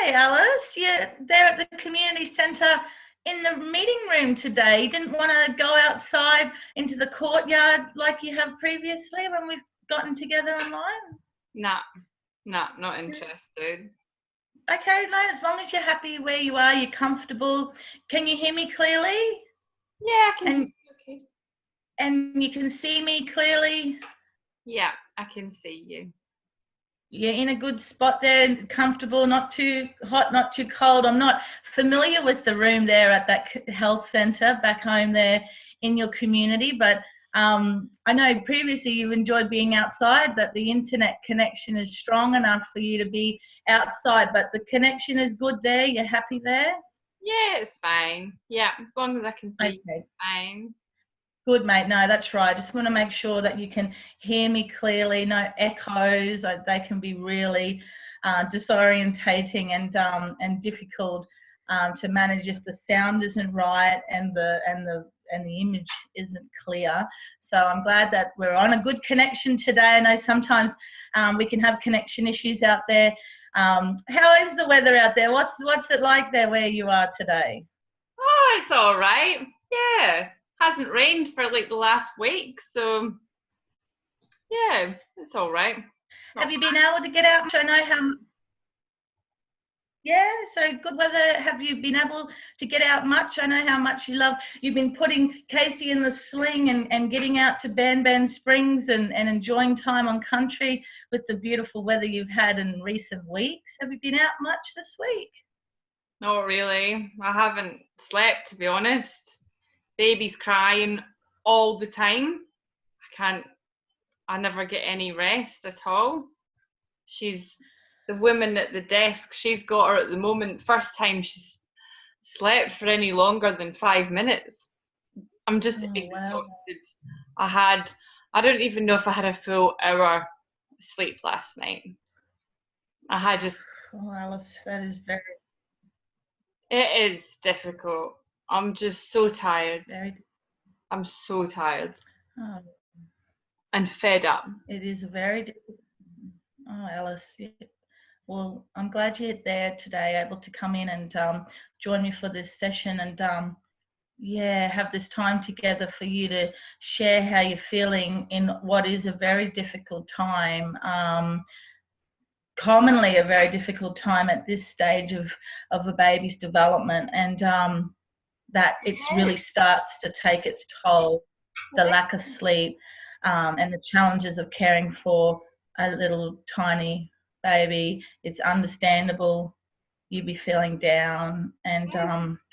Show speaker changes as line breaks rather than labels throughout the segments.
Hi, Alice. You're there at the community centre in the meeting room today. You didn't want to go outside into the courtyard like you have previously when we've gotten together online?
Nah, not interested.
Okay, no, as long as you're happy where you are, you're comfortable. Can you hear me clearly?
Yeah, I can hear
And
you okay.
and you can see me clearly?
Yeah, I can see you.
You're in a good spot there, comfortable, not too hot, not too cold. I'm not familiar with the room there at that health centre back home there in your community, but I know previously you've enjoyed being outside, that the internet connection is strong enough for you to be outside, but the connection is good there. You're happy there?
Yeah, it's fine. Yeah, as long as I can see you,
Okay.
it's fine.
Good, mate. No, that's right. I just want to make sure that you can hear me clearly. No echoes. They can be really disorientating and difficult to manage if the sound isn't right and the image isn't clear. So I'm glad that we're on a good connection today. I know sometimes we can have connection issues out there. How is the weather out there? What's it like there where you are today?
Oh, it's all right. Yeah, hasn't rained for like the last week, so yeah, it's all right.
Have
Not
you been able to get out? I know how. Yeah, so good weather. Have you been able to get out much? I know how much you love. You've been putting Casey in the sling and getting out to Ban Springs and enjoying time on country with the beautiful weather you've had in recent weeks. Have you been out much this week?
Not really. I haven't slept, to be honest. Baby's crying all the time. I never get any rest at all. She's the woman at the desk. She's got her at the moment. First time she's slept for any longer than 5 minutes. I'm just
Oh, wow.
exhausted. I don't even know if I had a full hour sleep last night. I had just,
Oh, Alice, that is very,
it is difficult. I'm just so tired.
very,
I'm so tired
oh,
and fed up.
it is a very difficult. Oh, Alice, yeah. Well, I'm glad you're there today, able to come in and join me for this session and have this time together for you to share how you're feeling in what is a very difficult time. Commonly a very difficult time at this stage of a baby's development, and that it's really starts to take its toll, the lack of sleep, and the challenges of caring for a little tiny baby. It's understandable you'd be feeling down and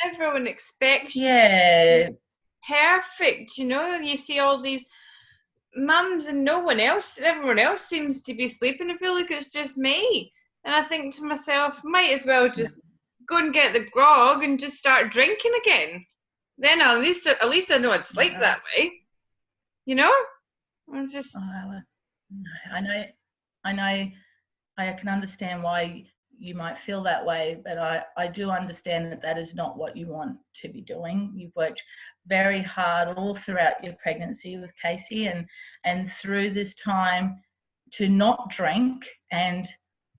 Everyone expects you
yeah.
perfect, you see all these mums and everyone else seems to be sleeping. I feel like it's just me. And I think to myself, might as well just go and get the grog and just start drinking again. Then at least I know I'd sleep that way. I'm just
I know I can understand why you might feel that way, but I do understand that is not what you want to be doing. You've worked very hard all throughout your pregnancy with Casey and through this time to not drink, and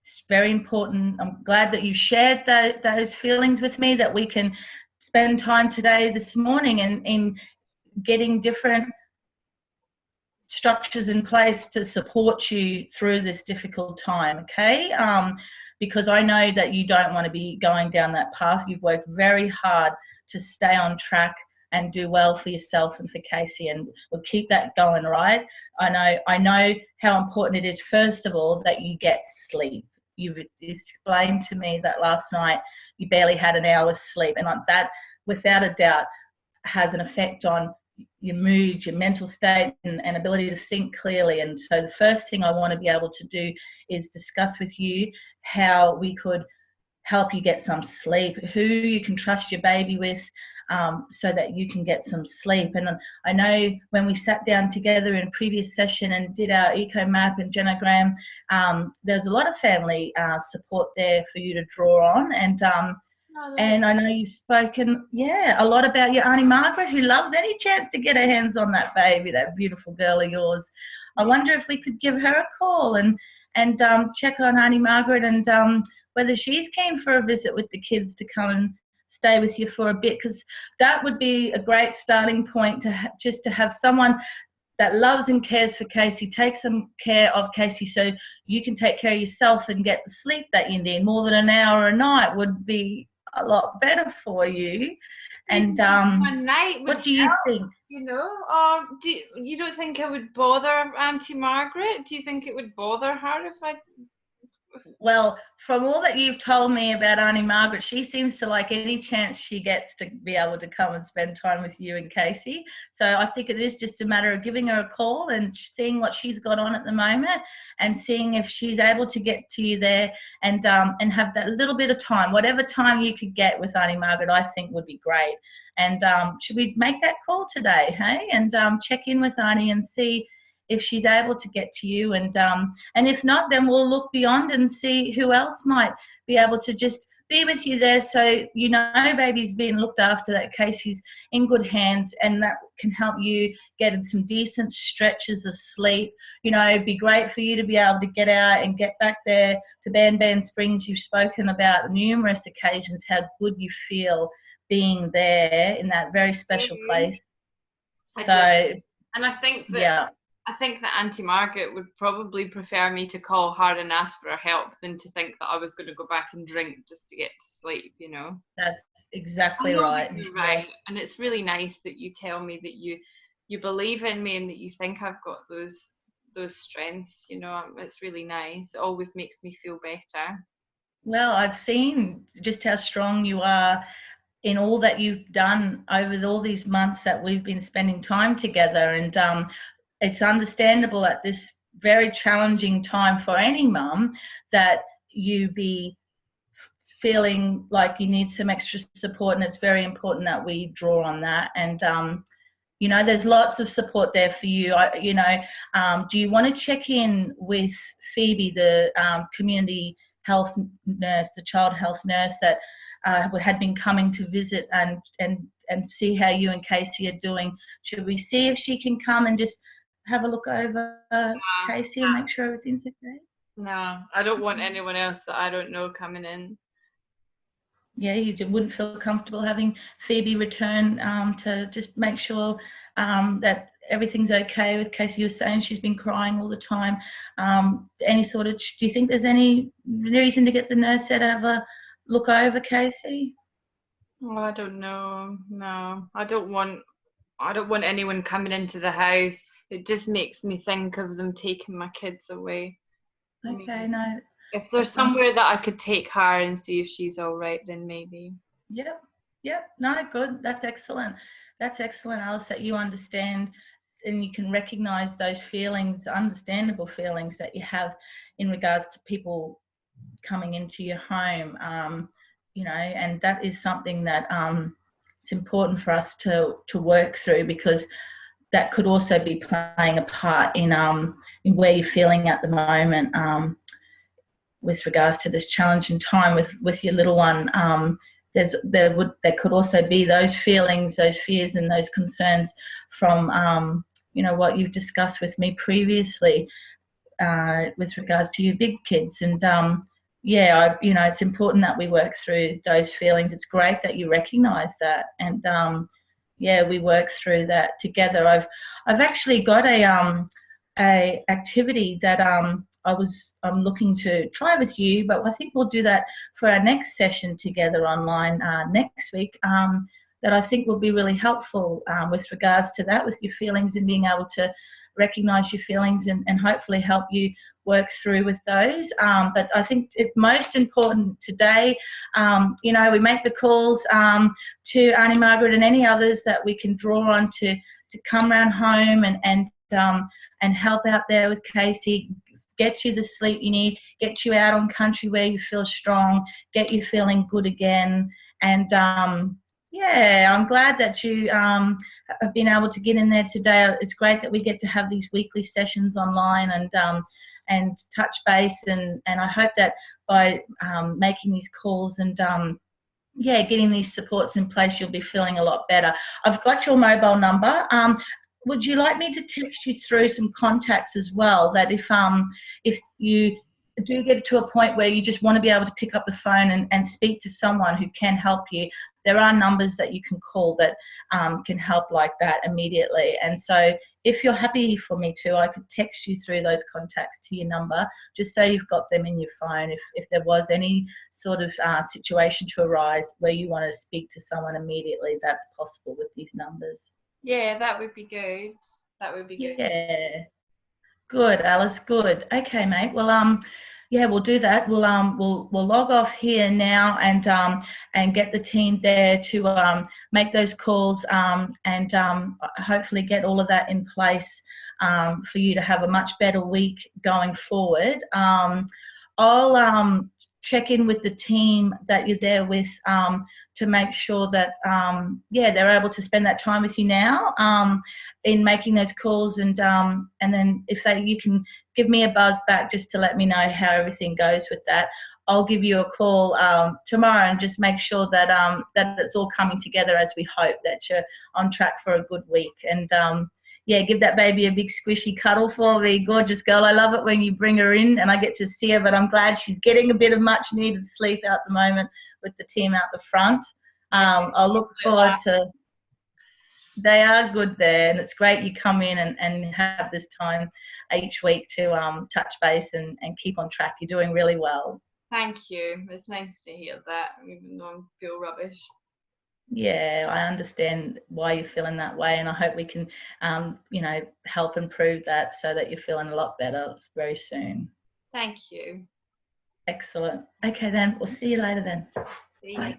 it's very important. I'm glad that you shared those feelings with me, that we can spend time today this morning in getting different structures in place to support you through this difficult time, okay? Because I know that you don't want to be going down that path. You've worked very hard to stay on track and do well for yourself and for Casey, and we'll keep that going, right? I know how important it is, first of all, that you get sleep. You've explained to me that last night you barely had an hour's sleep, and that, without a doubt, has an effect on your mood, your mental state, and ability to think clearly. And so the first thing I want to be able to do is discuss with you how we could help you get some sleep, who you can trust your baby with, so that you can get some sleep. And I know when we sat down together in a previous session and did our eco map and genogram, there's a lot of family support there for you to draw on. And I know you've spoken, a lot about your Auntie Margaret, who loves any chance to get her hands on that baby, that beautiful girl of yours. I wonder if we could give her a call and and check on Auntie Margaret and whether she's keen for a visit with the kids to come and stay with you for a bit, because that would be a great starting point to just to have someone that loves and cares for Casey, take some care of Casey so you can take care of yourself and get the sleep that you need. More than an hour a night would be a lot better for you. And
one night would
what do you think?
You know, you don't think it would bother Auntie Margaret? Do you think it would bother her if I?
Well, from all that you've told me about Auntie Margaret, she seems to like any chance she gets to be able to come and spend time with you and Casey. So I think it is just a matter of giving her a call and seeing what she's got on at the moment and seeing if she's able to get to you there and have that little bit of time. Whatever time you could get with Auntie Margaret, I think would be great. And should we make that call today, hey? And check in with Auntie and see if she's able to get to you, and if not, then we'll look beyond and see who else might be able to just be with you there, so you know baby's being looked after, that Casey's in good hands, and that can help you get in some decent stretches of sleep. You know, it'd be great for you to be able to get out and get back there to Ban Springs. You've spoken about numerous occasions how good you feel being there in that very special place.
And I think that I think that Auntie Margaret would probably prefer me to call her and ask for her help than to think that I was going to go back and drink just to get to sleep, you know.
That's exactly right.
You're right. And it's really nice that you tell me that you believe in me and that you think I've got those strengths, you know. It's really nice. It always makes me feel better.
Well, I've seen just how strong you are in all that you've done over all these months that we've been spending time together, and it's understandable at this very challenging time for any mum that you be feeling like you need some extra support, and it's very important that we draw on that. And you know, there's lots of support there for you. Do you want to check in with Phoebe, the community health nurse, the child health nurse that had been coming to visit and see how you and Casey are doing? Should we see if she can come and just have a look over Casey and make sure everything's okay?
No, I don't want anyone else that I don't know coming in.
Yeah, you wouldn't feel comfortable having Phoebe return to just make sure that everything's okay with Casey? You were saying she's been crying all the time. Do you think there's any reason to get the nurse to have a look over Casey?
Oh, I don't know. No, I don't want anyone coming into the house. It just makes me think of them taking my kids away.
Okay, no.
If there's somewhere that I could take her and see if she's all right, then maybe.
Yep. No, good. That's excellent. Alice, that you understand and you can recognise those feelings, understandable feelings that you have in regards to people coming into your home. You know, and that is something that it's important for us to work through, because that could also be playing a part in where you're feeling at the moment with regards to this challenging time with your little one. There could also be those feelings, those fears and those concerns from what you've discussed with me previously with regards to your big kids. And it's important that we work through those feelings. It's great that you recognise that, and we work through that together. I've actually got a activity that I'm looking to try with you, but I think we'll do that for our next session together online next week. That I think will be really helpful with regards to that, with your feelings and being able to recognise your feelings and hopefully help you work through with those. But I think it's most important today, we make the calls to Auntie Margaret and any others that we can draw on to come around home and help out there with Casey, get you the sleep you need, get you out on country where you feel strong, get you feeling good again. And I'm glad that you have been able to get in there today. It's great that we get to have these weekly sessions online and touch base. And I hope that by making these calls and getting these supports in place, you'll be feeling a lot better. I've got your mobile number. would you like me to text you through some contacts as well, that if you do get to a point where you just want to be able to pick up the phone and speak to someone who can help you, there are numbers that you can call that can help like that immediately. And so if you're happy for me to, I could text you through those contacts to your number, just so you've got them in your phone if there was any sort of situation to arise where you want to speak to someone immediately. That's possible with these numbers.
Yeah, that would be good. That would be good.
Yeah. Good, Alice. Good. Okay, mate. Well, yeah, we'll do that. We'll log off here now and get the team there to make those calls and hopefully get all of that in place for you to have a much better week going forward. I'll check in with the team that you're there with to make sure that yeah, they're able to spend that time with you now in making those calls, and then if you can give me a buzz back just to let me know how everything goes with that. I'll give you a call tomorrow and just make sure that that it's all coming together as we hope, that you're on track for a good week. And yeah, give that baby a big squishy cuddle for me. Gorgeous girl. I love it when you bring her in and I get to see her, but I'm glad she's getting a bit of much needed sleep at the moment with the team out the front. I'll look forward to, they are good there, and it's great you come in and have this time each week to touch base and keep on track. You're doing really well.
Thank you. It's nice to hear that, even though I feel rubbish.
Yeah, I understand why you're feeling that way, and I hope we can, you know, help improve that so that you're feeling a lot better very soon.
Thank you.
Excellent. Okay, then we'll see you later then.
See you.
Bye.